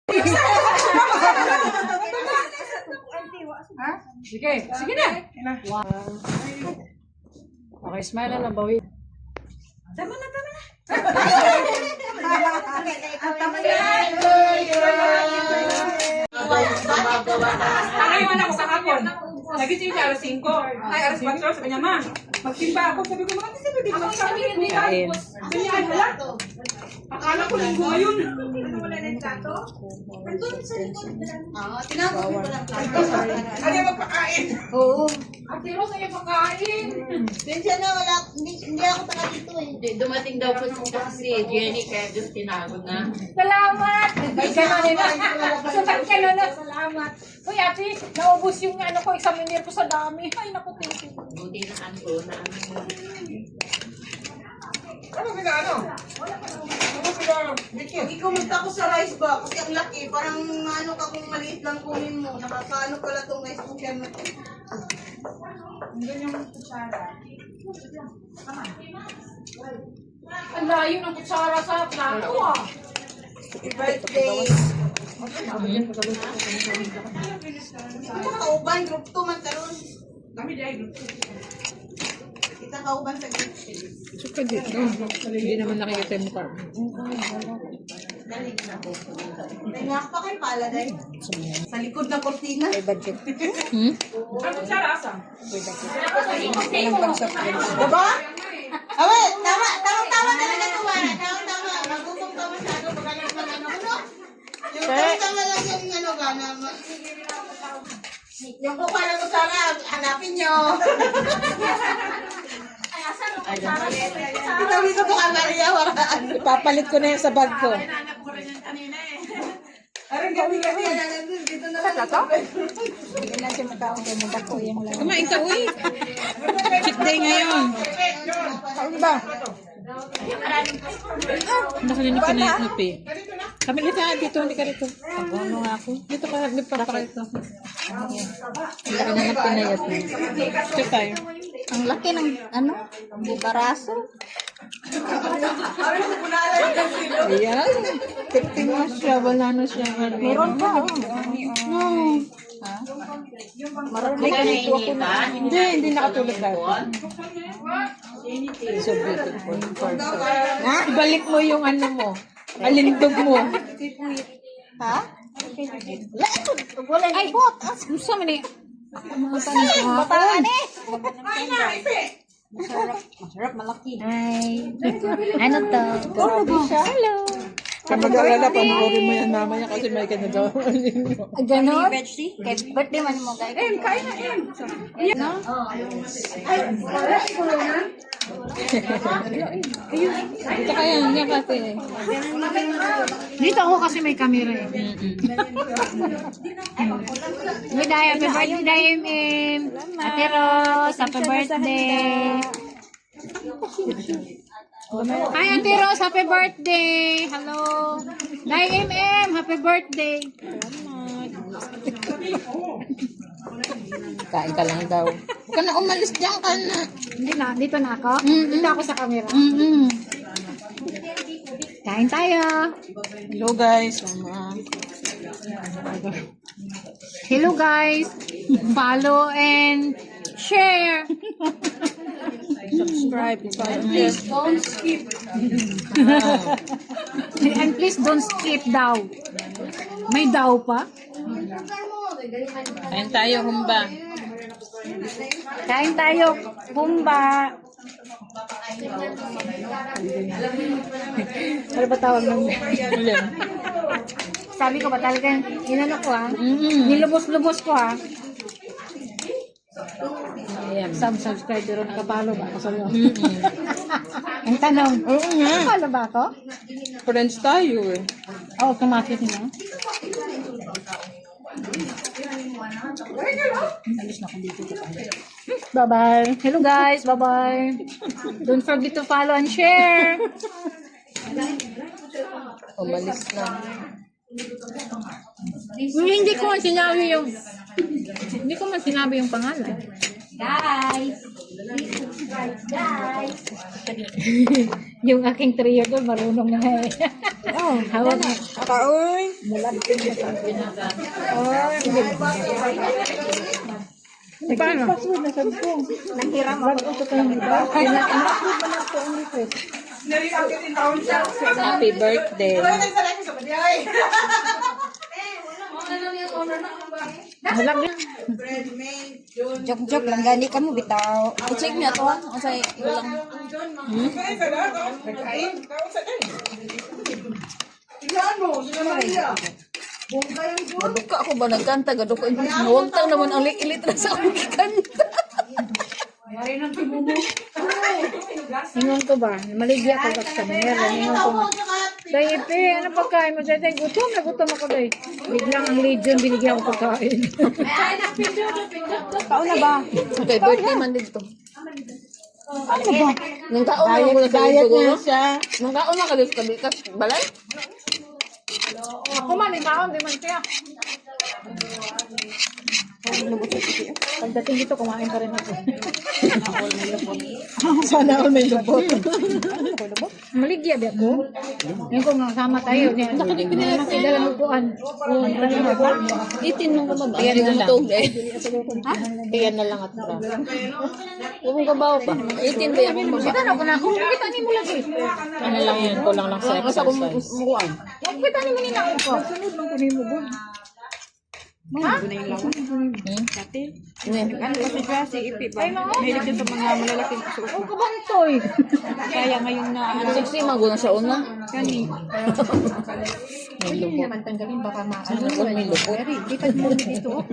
Ha? Sige, sige na. Wow. Okay, smile na lang, bawi. Tama na, tama na. Tama na. Nakaiwan ako sa hapon. Nagising siya alas 5. Ay, alas 4. Sabi niya, ma, magsimba ako. Sabi ko, makati sabi ko, sabi ko, Kain. sabi niya, hala. Akala ko linggo ngayon. Wala na yung plato? Andun sa likod. Tinawag ko lang. Ano yung magpakain? Oo. Ate Rose, ano yung pagkain? Minsan na wala, hindi ako taga dito eh. Dumating daw po si Jenny kaya just tinawag na. Salamat! Ay, gano'n na. Sukat ka na. Salamat. Uy, ate, naubos yung ano ko, examiner ko sa dami. Ay, naku, thank you. Buti na ano na Ano ano? Ikaw magtako sa rice ba? Kasi ang laki, parang ano ka kung maliit lang kunin mo. Nakakaano pala tong rice mo siya. Ang layo ng kutsara sa plato, ah. Happy birthday. Kita kauban, group 2 man karon. Kami dahil. Kita kauban sa group 3. Suka dito. Hindi naman nakikita yung mukha. Dali na ako. Tingak pa kay pala dahil. Sa likod na kortina. May budget. Ano siya rasa? Diba? Awe, tama talaga ito ba? Tama. Magutom ka masyado pag ano. Yung tama lang yung ano ba na yung kukuha ko sana, hanapin nyo. Kita mo ito ka Maria, waraan. Ipapalit ko na yan sa bag ko. Arang gabi-gabi na dito na lang. Hindi na siya makaon kayo magdako yung lang. Kumain ka, uy. Cheat day ngayon. Ano ba? Nakalinig ka na yung nupi. Kami dito dito, hindi ka dito. Ano nga ako? Dito ka, hindi pa dito. Hindi ka na pinayat mo. Check tayo. Ang laki ng ano, baraso. Ayan. Tingting mo siya, wala na siya. Meron pa. Hindi ka nainitan. Hindi nakatulog dati. So beautiful. Ha? Ibalik mo yung ano mo. Alindog mo. Ha? Wala ito. Wala yung bot. Gusto mo ni? Bataan eh. Masarap, malaki. Ay. Ano to? Grabe siya. Hello. Kamag-alala, panoorin mo yan mamaya kasi may ka na daw. Ganon? Kay birthday man mo guys. Kain na yan. Dito kaya, niya kasi. Dito ako kasi may camera eh. Happy birthday, MM. Ate Rose, happy birthday. Hi, Ate Rose, happy birthday. Hello. Day MM, happy birthday. Kain ka lang daw. Huwag ka na umalis dyan ka na. Hindi na, dito na ako. Dito ako sa camera. Kain tayo. Hello guys. Hello guys. Follow and share. Subscribe. Please don't skip. And please don't skip daw. May daw pa? Kain tayo, humba. Kain tayo. Humba. Ano ba tawag ng sabi ko ba talaga, inano ko ha? Nilubos-lubos ko ha? Subscribe pero nakapalo ba ako sa'yo? Ang tanong, nakapalo ba ako? Friends tayo eh. Oo, kumakit niya. Bye-bye. Hello guys, bye-bye. Don't forget to follow and share. Umalis na. Hindi ko man sinabi yung pangalan. Guys, please subscribe guys. Yung aking trio doon marunong na eh. Hawag mo. Kaoy. Paano? Nanghiram ako. Nari-akit in taon siya. Happy birthday. Halag yan. Joke-joke lang. Gani ka mo bitaw. I-check niya to. O sa ilang. Kaya ka na, no? Nagkain. Taon sa din. Tingnan mo, sila Maria. Maduka ako ba nagkanta? Gaduka. Huwag tang naman ang ilit na sa akong kanta. Ingon ko ba? Maligya ko sa kanila. Ingon ko nga. Day, Ipe, ano pagkain mo? Day, gutom na gutom ako, day. Biglang ang Legion, binigyan ko pagkain. Kaon na ba? Okay, birthday man dito. Ano ba? Nang kaon na mo na sa Diet siguro. na siya. Nang kaon na kalis kabikas. Balay? Ako man, ikaon, di man siya. Pagdating dito, kumain pa rin ako. Sana all may lubot. Maligya ba ako? Yung kung sama tayo. Nakidala mo kuan. Itin nung kumaba. Iyan na lang. Tug eh. Iyan na lang at ba. Huwag mong kabaw pa. Itin ba yan? Kita na ko na. Kung kita ni mo lagi. Ano lang yan, kulang lang sa Asa kung exercise. mukuan? Kung kita ni mo nila ko. Sunod lang ko ni mo bu. Ha? Ano kasi siya si Ipi ba? Mahilig yun sa mga malalaking suot. Oh, kabantoy. Kaya ngayon na ano. Siksi maguna sa una. Kani. Hindi naman tanggalin. Baka maano. May lupot. Kita mo dito.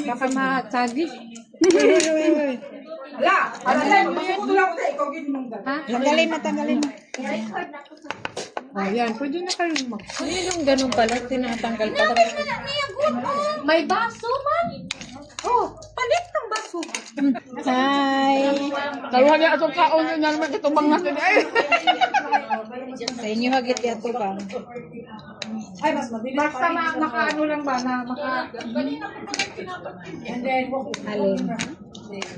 Baka matagi. Hala! Hala tayo, magsukuto lang ko sa ikaw. Gini mong gano'n. Tanggalin mo, tanggalin mo. Ayan, pwede na kayong mag... Ano yung ganun pala, tinatanggal pala. May baso man. Oh, palit ng baso. Hi. Kaluhan niya atong kaon yun naman katubang natin. Ay! Sa inyo hagit yato ba? Basta makaano lang ba na Alin.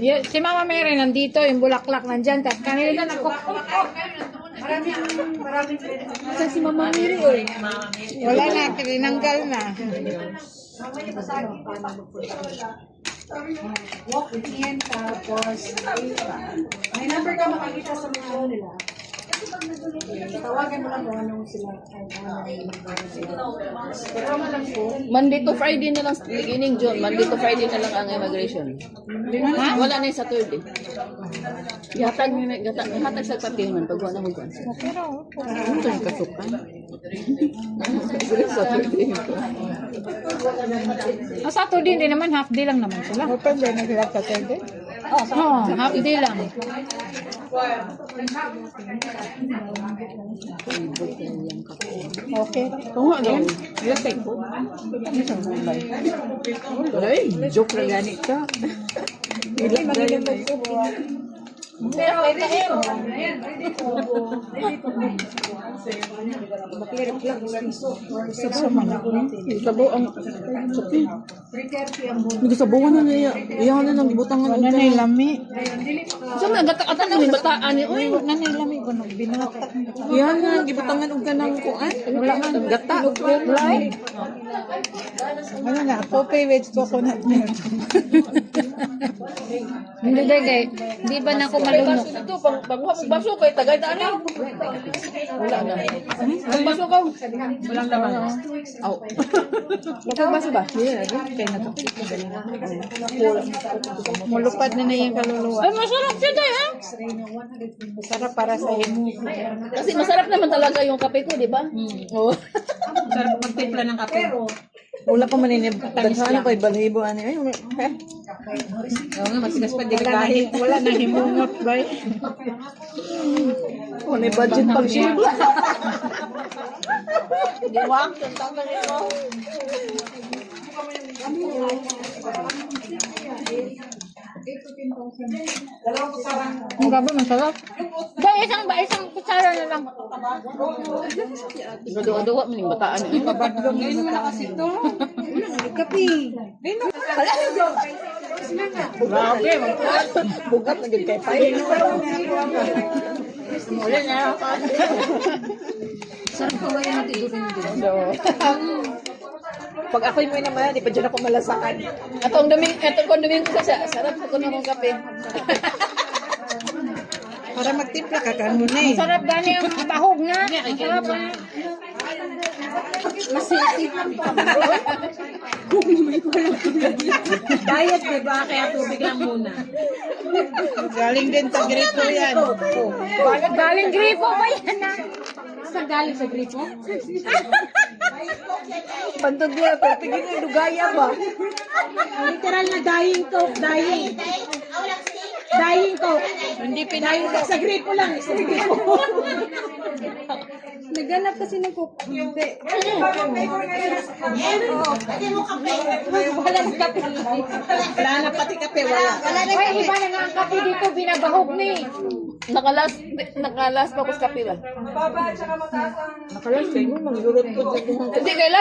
Si Mama Mary nandito, yung bulaklak nandyan. Kanina nagkukuko. Saan si Mama Miri oy? Wala na, tinanggal na. Walk-in, tapos may number ka makakita sa mga ano nila. Tawagan mo lang kung anong sila. Pero mo lang po. Monday to Friday na lang, beginning June, Monday to Friday na lang ang immigration. Wala na yung Saturday. Hatag sa patihunan pag wala mo dyan. Ano ito yung kasukan? Saturday. Saturday din naman, half day lang naman sila. Open din na sila sa Saturday. Oo, half day lang. Okay. Oo nga daw. Lasing ko. Ay, joke lang ganit ka. Pero ready po. Ayan, ready po. Ready po. Sabo ang sabi. 3:30 ang buwan. Nagsabuhan na niya. Iyan na nang butangan. Ano na lami? Saan na gata-atan ng bataan niya? Uy, Nanay lami ko nung binatak. iyan na gibutangan og kanang kuan. Wala man gata. Ano na? Poppy with coconut milk. Hindi day, di ba na ako malunok? Ito, pag baso kay tagay daan na. Wala na. Ang baso ka. Walang laman. Aw. Bakit baso ba? Kaya na to. Mulupad na na yung kaluluwa. Ay, masarap siya day, ha? Sarap para sa imo. Kasi masarap naman talaga yung kape ko, di ba? Oo. Sarap magtimpla ng kape. Wala pa maninib. Ano pa ibalahibo ani? Ay, Oo nga, matigas pa, di kahit. wala na himungot ba? Wala budget pag siya. Diwang, tuntang na rin mo. Ang gaba, masarap. Day, isang kutsara na lang. Duwa-duwa mo yung bataan niya. Ngayon mo na kasi ito. Kapi. Grabe, Bugat na gid kay pay. Wala na ako. Sarap ko ngayon natigurin din. Pag ako'y may naman, di pa dyan ako malasakan. Atong duming ko sa sarap ko na mong kape. Para magtimpla ka, kan mo na eh. Sarap gani ang bahog na. Ang sarap ah. Diet, di ba? Kaya tubig lang muna. Galing din sa grito yan. Galing gripo ba yan ah? Saan galing sa gripo? Bantog niya, pero tigil yung dugaya ba? Literal na dying coke, dying. Dying coke. Hindi pinayin sa gripo lang, sa gripo. Naghanap kasi ng cook. Hindi mo kape. Walang kape. Wala na pati kape, wala. Ay, iba na nga ang kape dito, binabahog ni. Nakalas pa ko sa kape ba? Baba, tsaka mataas ang... Nakalas kayo, manggurot ko. Hindi, kailan?